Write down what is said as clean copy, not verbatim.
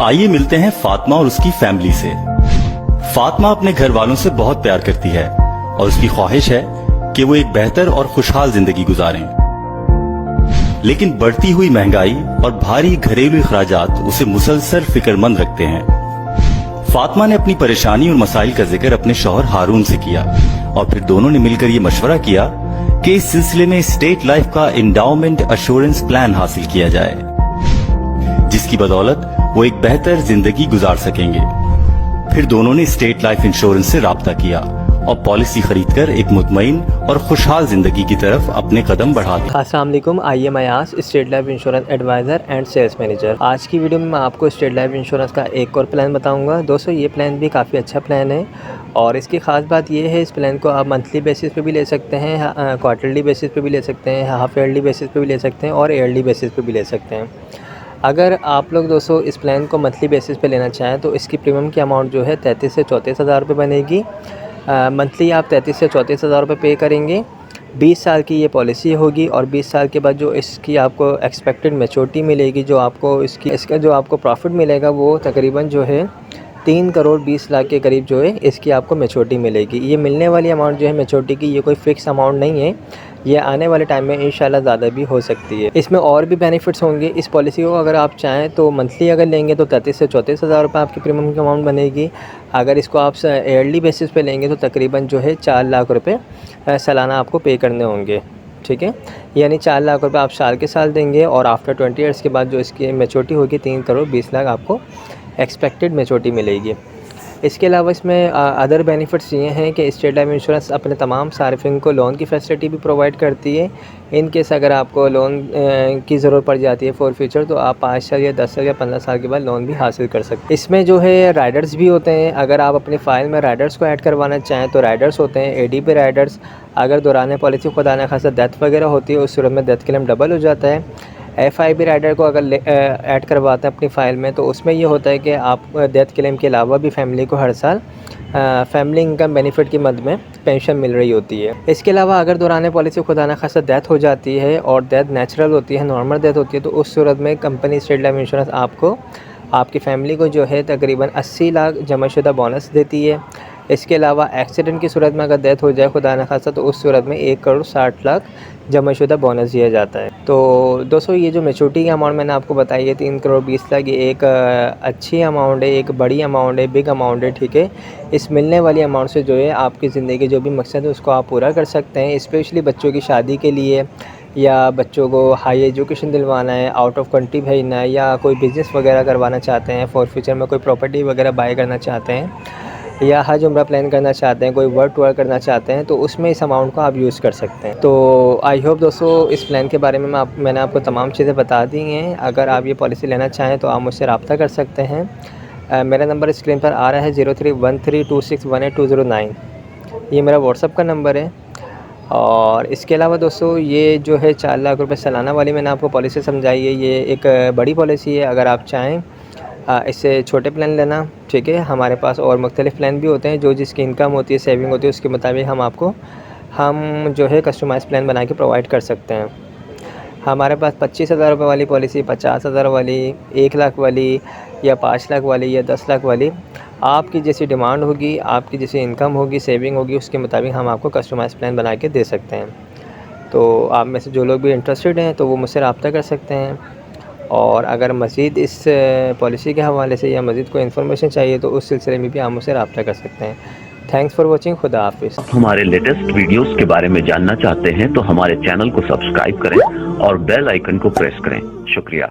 आइए मिलते हैं फातिमा और उसकी फैमिली से। फातिमा अपने घर वालों से बहुत प्यार करती है और उसकी ख्वाहिश है कि वो एक बेहतर और खुशहाल जिंदगी गुजारें। लेकिन बढ़ती हुई महंगाई और भारी घरेलू अखराजात उसे मुसलसल फिक्रमंद रखते हैं। फातिमा ने अपनी परेशानी और मसाइल का जिक्र अपने शौहर हारून से किया और फिर दोनों ने मिलकर ये मशवरा किया कि इस सिलसिले में स्टेट लाइफ का इंडाउमेंट अश्योरेंस प्लान हासिल किया जाए, जिसकी बदौलत वो एक बेहतर जिंदगी गुजार सकेंगे। फिर दोनों ने स्टेट लाइफ इंश्योरेंस से राब्ता किया और पॉलिसी खरीदकर एक मुतमईन और खुशहाल जिंदगी की तरफ अपने कदम बढ़ा दिए। अस्सलाम वालेकुम, I am Ayas, State Life Insurance adviser and sales manager. आज की वीडियो में मैं आपको स्टेट लाइफ इंश्योरेंस का एक और प्लान बताऊंगा। दोस्तों, ये प्लान भी काफ़ी अच्छा प्लान है और इसकी ख़ास बात ये है, इस प्लान को आप मंथली बेसिस पे भी ले सकते हैं, क्वार्टरली बेसिस पे भी ले सकते हैं, हाफ ईयरली बेसिस पे भी ले सकते हैं और ईयरली बेसिस पे भी ले सकते हैं। अगर आप लोग दोस्तों इस प्लान को मंथली बेसिस पे लेना चाहें तो इसकी प्रीमियम की अमाउंट जो है 33 से 34 हज़ार रुपये बनेगी। मंथली आप 33 से 34 हज़ार रुपये पे करेंगे। 20 साल की ये पॉलिसी होगी और 20 साल के बाद जो इसकी आपको एक्सपेक्टेड मैच्योरिटी मिलेगी, जो आपको इसका जो आपको प्रॉफिट मिलेगा वो तकरीबन जो है 3 करोड़ 20 लाख के करीब जो है इसकी आपको मैच्योरिटी मिलेगी। ये मिलने वाली अमाउंट जो है मैच्योरिटी की, ये कोई फ़िक्स अमाउंट नहीं है, ये आने वाले टाइम में इंशाल्लाह ज़्यादा भी हो सकती है। इसमें और भी बेनिफिट्स होंगे। इस पॉलिसी को अगर आप चाहें तो मंथली अगर लेंगे तो 33 से 34 हज़ार रुपये आपकी प्रीमियम की अमाउंट बनेगी। अगर इसको आप ईयरली बेसिस पे लेंगे तो तकरीबन जो है 4 लाख रुपये सालाना आपको पे करने होंगे। ठीक है, यानी 4 लाख रुपये आप साल के साल देंगे और आफ्टर 20 ईयर्स के बाद जो इसकी मैच्योरिटी होगी 3 करोड़ 20 लाख आपको एक्सपेक्टेड मैच्योरिटी मिलेगी। इसके अलावा इसमें अदर बेनिफिट्स ये हैं कि स्टेट लाइफ इंश्योरेंस अपने तमाम सार्फिन को लोन की फैसिलिटी भी प्रोवाइड करती है। इन केस अगर आपको लोन की ज़रूरत पड़ जाती है फॉर फ्यूचर तो आप 5 साल या 10 साल या 15 साल के बाद लोन भी हासिल कर सकते हैं। इसमें जो है राइडर्स भी होते हैं। अगर आप अपनी फ़ाइल में राइडर्स को ऐड करवाना चाहें तो राइडर्स होते हैं, ADP राइडर्स। अगर दौरान पॉलिसी खुदा न खासा डेथ वगैरह होती है, उस सूरत में डेथ क्लेम डबल हो जाता है। FIB राइडर को अगर ऐड करवाते हैं अपनी फ़ाइल में तो उसमें ये होता है कि आप डेथ क्लेम के अलावा भी फैमिली को हर साल फैमिली इनकम बेनिफिट की मद में पेंशन मिल रही होती है। इसके अलावा अगर दौरान पॉलिसी खुदा न खासा डेथ हो जाती है और डेथ नेचुरल होती है, नॉर्मल डेथ होती है, तो उस सूरत में कंपनी स्टेट लाइफ इंश्योरेंस आपको आपकी फ़ैमिली को जो है तकरीबन 80 लाख जमाशुदा बोनस देती है। इसके अलावा एक्सीडेंट की सूरत में अगर डेथ हो जाए खुदा न खासा तो उस सूरत में 1 करोड़ 60 लाख जमाशुदा बोनस दिया जाता है। तो दोस्तों, ये जो मैच्योरिटी की अमाउंट मैंने आपको बताई है 3 करोड़ 20 लाख, ये एक अच्छी अमाउंट है, एक बड़ी अमाउंट है, बिग अमाउंट है। ठीक है, इस मिलने वाली अमाउंट से जो है आपकी ज़िंदगी के जो भी मकसद है उसको आप पूरा कर सकते हैं। स्पेशली बच्चों की शादी के लिए या बच्चों को हाई एजुकेशन दिलवाना है, आउट ऑफ कंट्री भेजना है या कोई बिज़नेस वगैरह करवाना चाहते हैं, फॉर फ्यूचर में कोई प्रॉपर्टी वगैरह बाय करना चाहते हैं या हज उम्रा प्लान करना चाहते हैं, कोई वर्क टूर करना चाहते हैं, तो उसमें इस अमाउंट को आप यूज़ कर सकते हैं। तो आई होप दोस्तों इस प्लान के बारे में मैंने आपको तमाम चीज़ें बता दी हैं। अगर आप ये पॉलिसी लेना चाहें तो आप मुझसे रब्ता कर सकते हैं। मेरा नंबर स्क्रीन पर आ रहा है 031326182009। ये मेरा व्हाट्सअप का नंबर है। और इसके अलावा दोस्तों, ये जो है 4 लाख रुपये सालाना वाली मैंने आपको पॉलिसी समझाई है, ये एक बड़ी पॉलिसी है। अगर आप चाहें इससे छोटे प्लान लेना, ठीक है, हमारे पास और मुख्तलिफ़ प्लान भी होते हैं। जो जिसकी इनकम होती है, सेविंग होती है, उसके मुताबिक हम जो है कस्टमाइज़ प्लान बना के प्रोवाइड कर सकते हैं। हमारे पास 25 हज़ार रुपये वाली पॉलिसी, 50 हज़ार वाली, 1 लाख वाली या 5 लाख वाली या 10 लाख वाली, आपकी जैसी डिमांड होगी, आपकी जैसी इनकम होगी, सेविंग होगी, उसके मुताबिक हम आपको कस्टमाइज़ प्लान बना के दे सकते हैं। तो आप में से जो लोग भी इंटरेस्टेड हैं तो वो मुझसे रब्ता कर सकते हैं। और अगर मज़ीद इस पॉलिसी के हवाले से या मज़ीद कोई इन्फॉर्मेशन चाहिए तो उस सिलसिले में भी आप मुझसे रब्ता कर सकते हैं। Thanks for watching. खुदा हाफिज़। हमारे लेटेस्ट वीडियोस के बारे में जानना चाहते हैं तो हमारे चैनल को सब्सक्राइब करें और बेल आइकन को प्रेस करें। शुक्रिया।